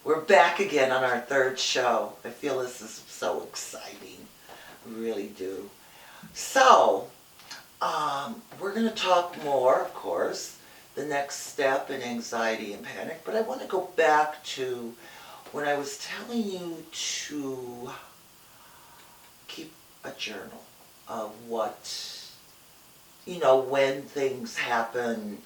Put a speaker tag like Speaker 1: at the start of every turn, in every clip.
Speaker 1: We're back again on our third show. I feel this is so exciting. I really do. So, we're going to talk more, of course, the next step in anxiety and panic, but I want to go back to when I was telling you to keep a journal of what, when things happen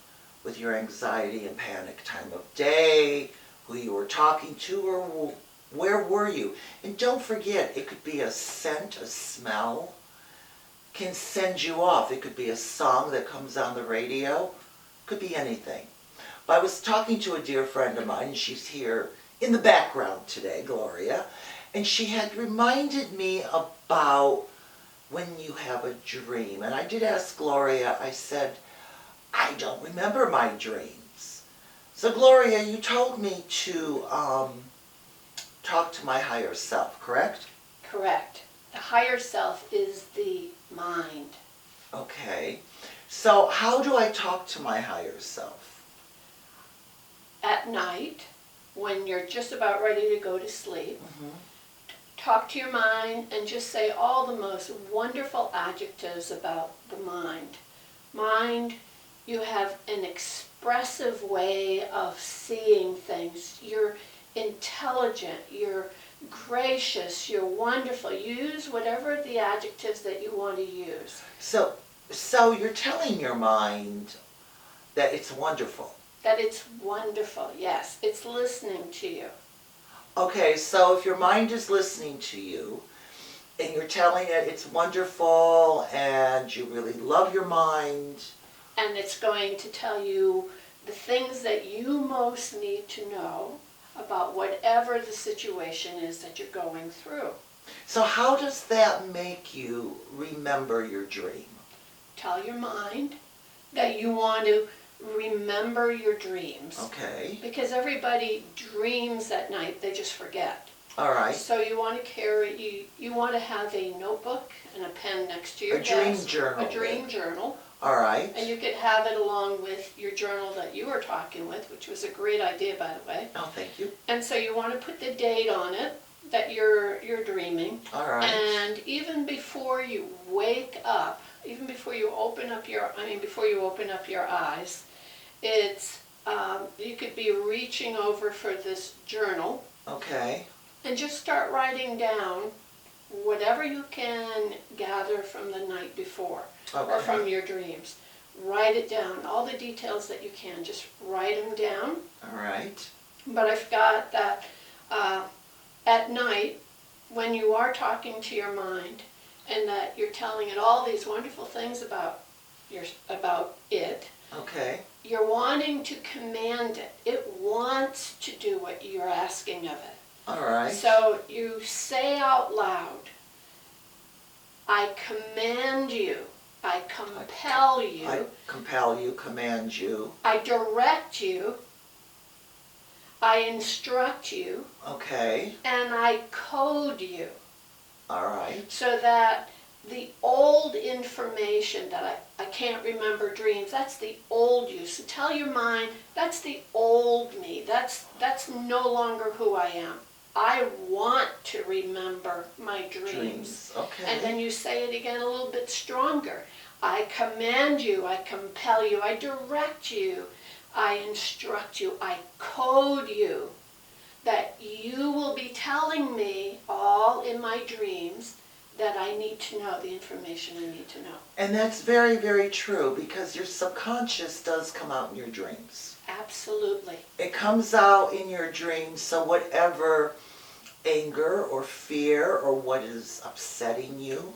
Speaker 1: with your anxiety and panic, time of day, who you were talking to, or where were you. And don't forget, it could be a scent, a smell, can send you off. It could be a song that comes on the radio, could be anything. But I was talking to a dear friend of mine, and she's here in the background today, Gloria, and she had reminded me about when you have a dream. And I did ask Gloria, I said, I don't remember my dreams. So Gloria, you told me to talk to my higher self, correct?
Speaker 2: Correct. The higher self is the mind.
Speaker 1: Okay. So how do I talk to my higher self?
Speaker 2: At night, when you're just about ready to go to sleep, talk to your mind and just say all the most wonderful adjectives about the mind. Mind, you have an expressive way of seeing things. You're intelligent, you're gracious, you're wonderful. Use whatever the adjectives that you want to use.
Speaker 1: So you're telling your mind that it's wonderful.
Speaker 2: That it's wonderful, yes. It's listening to you.
Speaker 1: Okay, so if your mind is listening to you and you're telling it it's wonderful and you really love your mind.
Speaker 2: And it's going to tell you the things that you most need to know about whatever the situation is that you're going through.
Speaker 1: So how does that make you remember your dream?
Speaker 2: Tell your mind that you want to remember your dreams.
Speaker 1: Okay.
Speaker 2: Because everybody dreams at night, they just forget.
Speaker 1: All right.
Speaker 2: So you want to carry, you want to have a notebook and a pen next to your desk.
Speaker 1: A dream journal.
Speaker 2: A dream journal.
Speaker 1: All right.
Speaker 2: And you could have it along with your journal that you were talking with, which was a great idea, by the way.
Speaker 1: Oh, thank you.
Speaker 2: And so you want to put the date on it that you're dreaming.
Speaker 1: All right.
Speaker 2: And even before you wake up, even before you open up your eyes, it's you could be reaching over for this journal.
Speaker 1: Okay.
Speaker 2: And just start writing down whatever you can gather from the night before.
Speaker 1: Okay.
Speaker 2: Or from your dreams. Write it down, all the details that you can, just write them down.
Speaker 1: All right.
Speaker 2: But I've got that at night, when you are talking to your mind, and that you're telling it all these wonderful things about it,
Speaker 1: Okay.
Speaker 2: you're wanting to command it. It wants to do what you're asking of it.
Speaker 1: All right.
Speaker 2: So you say out loud, I command you. I compel you.
Speaker 1: I compel you, command you.
Speaker 2: I direct you. I instruct you.
Speaker 1: Okay.
Speaker 2: And I code you.
Speaker 1: All right.
Speaker 2: So that the old information that I can't remember dreams, that's the old you. So tell your mind, that's the old me. That's no longer who I am. I want to remember my dreams.
Speaker 1: Okay.
Speaker 2: And then you say it again a little bit stronger. I command you, I compel you, I direct you, I instruct you, I code you, that you will be telling me all in my dreams that I need to know, the information I need to know.
Speaker 1: And that's very, very true, because your subconscious does come out in your dreams.
Speaker 2: Absolutely.
Speaker 1: It comes out in your dreams, so whatever anger or fear or what is upsetting you,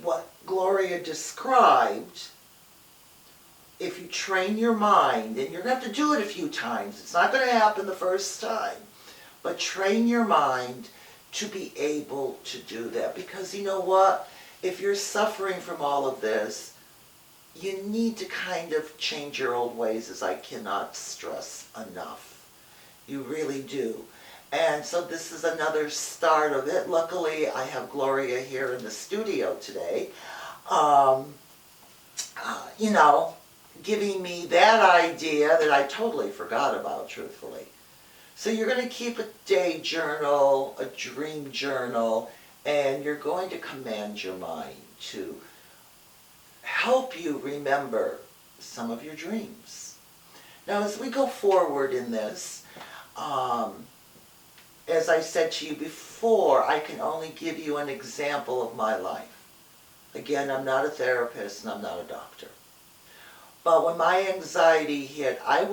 Speaker 1: what Gloria described, if you train your mind, and you're going to have to do it a few times, it's not going to happen the first time, but train your mind to be able to do that. Because you know what? If you're suffering from all of this, you need to kind of change your old ways, as I cannot stress enough. You really do. And so this is another start of it. Luckily, I have Gloria here in the studio today. giving me that idea that I totally forgot about, truthfully. So you're going to keep a day journal, a dream journal, and you're going to command your mind to help you remember some of your dreams. Now, as we go forward in this, as I said to you before, I can only give you an example of my life. Again, I'm not a therapist and I'm not a doctor. But when my anxiety hit, I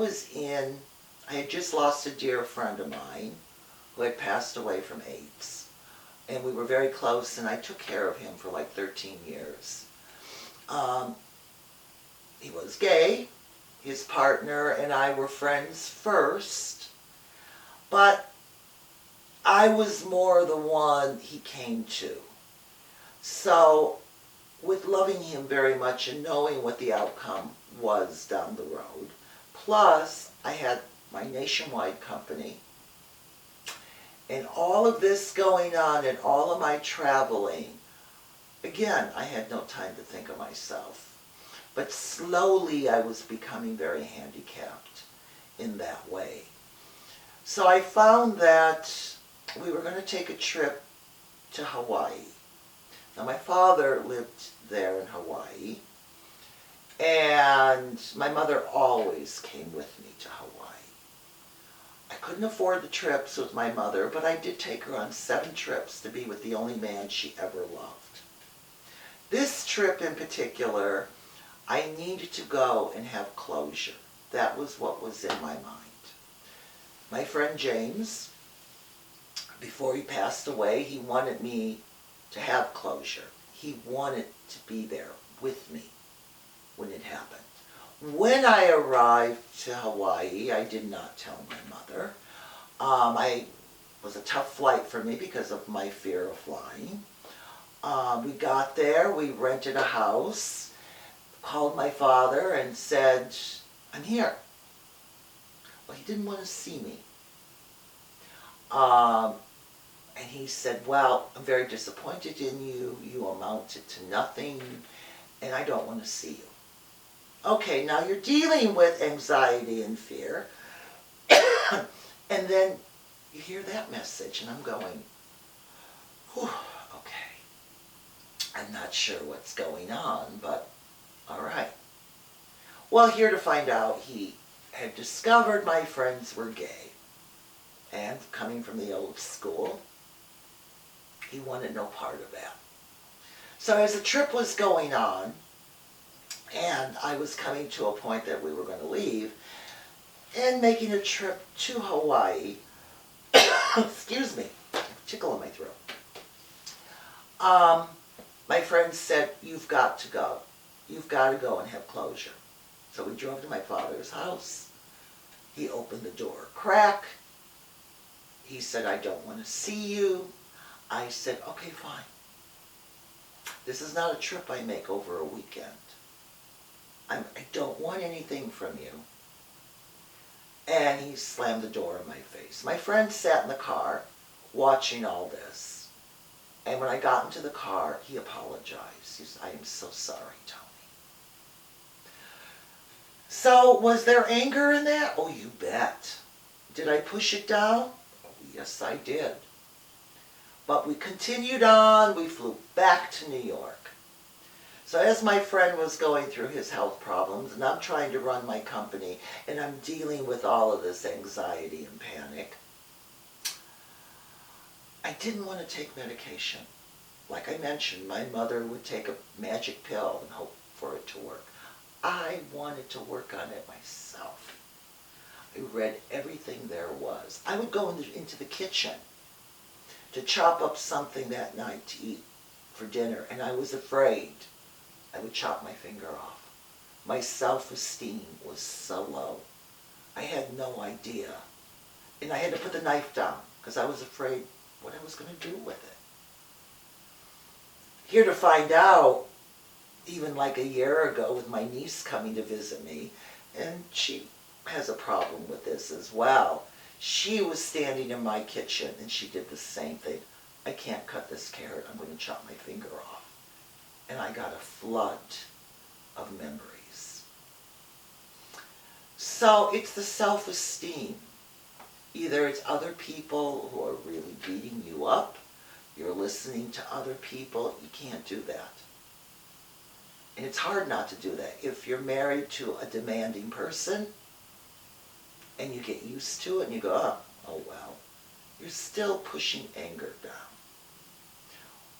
Speaker 1: had just lost a dear friend of mine who had passed away from AIDS. And we were very close, and I took care of him for like 13 years. He was gay. His partner and I were friends first. But I was more the one he came to. So, with loving him very much and knowing what the outcome was down the road, plus I had my nationwide company, and all of this going on and all of my traveling, again, I had no time to think of myself. But slowly I was becoming very handicapped in that way. So I found that we were going to take a trip to Hawaii. Now my father lived there in Hawaii, and my mother always came with me to Hawaii. I couldn't afford the trips with my mother, but I did take her on 7 trips to be with the only man she ever loved. This trip in particular, I needed to go and have closure. That was what was in my mind. My friend James, before he passed away, he wanted me to have closure. He wanted to be there with me when it happened. When I arrived to Hawaii, I did not tell my mother. It was a tough flight for me because of my fear of flying. We got there, we rented a house, called my father and said, "I'm here." Well, he didn't want to see me. And he said, "Well, I'm very disappointed in you. You amounted to nothing, and I don't want to see you." Okay, now you're dealing with anxiety and fear. And then you hear that message, and I'm going, whew, okay. I'm not sure what's going on, but all right. Well, here to find out, he had discovered my friends were gay. And coming from the old school, he wanted no part of that. So as the trip was going on, and I was coming to a point that we were going to leave, and making a trip to Hawaii, excuse me, tickle in my throat. My friend said, "You've got to go. You've got to go and have closure." So we drove to my father's house. He opened the door a crack. He said, "I don't want to see you." I said, "Okay, fine. This is not a trip I make over a weekend. I don't want anything from you." And he slammed the door in my face. My friend sat in the car watching all this. And when I got into the car, he apologized. He said, "I am so sorry, Toni." So was there anger in that? Oh, you bet. Did I push it down? Oh, yes, I did. But we continued on. We flew back to New York. So as my friend was going through his health problems, and I'm trying to run my company, and I'm dealing with all of this anxiety and panic, I didn't want to take medication. Like I mentioned, my mother would take a magic pill and hope for it to work. I wanted to work on it myself. I read everything there was. I would go into the kitchen to chop up something that night to eat for dinner, and I was afraid I would chop my finger off. My self-esteem was so low. I had no idea. And I had to put the knife down because I was afraid what I was going to do with it. Here to find out, even like a year ago with my niece coming to visit me, and she has a problem with this as well. She was standing in my kitchen and she did the same thing. "I can't cut this carrot, I'm going to chop my finger off." And I got a flood of memories. So it's the self-esteem. Either it's other people who are really beating you up, you're listening to other people, you can't do that. And it's hard not to do that. If you're married to a demanding person and you get used to it and you go, oh well, you're still pushing anger down.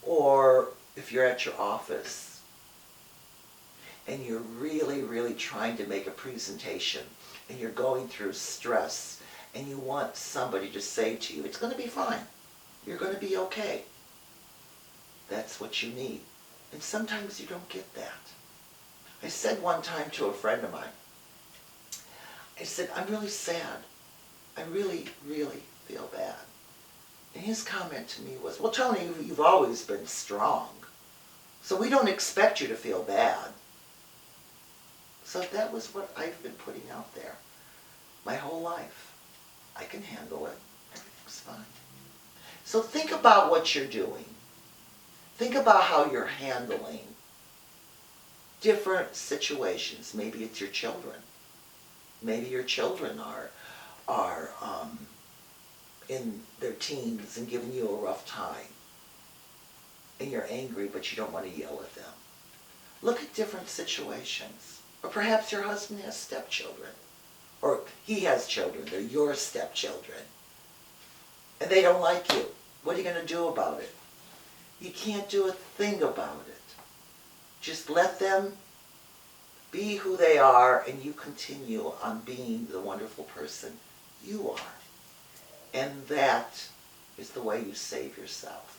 Speaker 1: Or if you're at your office and you're really, really trying to make a presentation and you're going through stress and you want somebody to say to you, it's going to be fine. You're going to be okay. That's what you need. And sometimes you don't get that. I said one time to a friend of mine, I said, I'm really sad. I really, really feel bad. And his comment to me was, well, Toni, you've always been strong. So we don't expect you to feel bad. So that was what I've been putting out there my whole life. I can handle it. Everything's fine. So think about what you're doing. Think about how you're handling different situations. Maybe it's your children. Maybe your children are in their teens and giving you a rough time. And you're angry, but you don't want to yell at them. Look at different situations. Or perhaps your husband has stepchildren. Or he has children. They're your stepchildren. And they don't like you. What are you going to do about it? You can't do a thing about it. Just let them be who they are, and you continue on being the wonderful person you are. And that is the way you save yourself.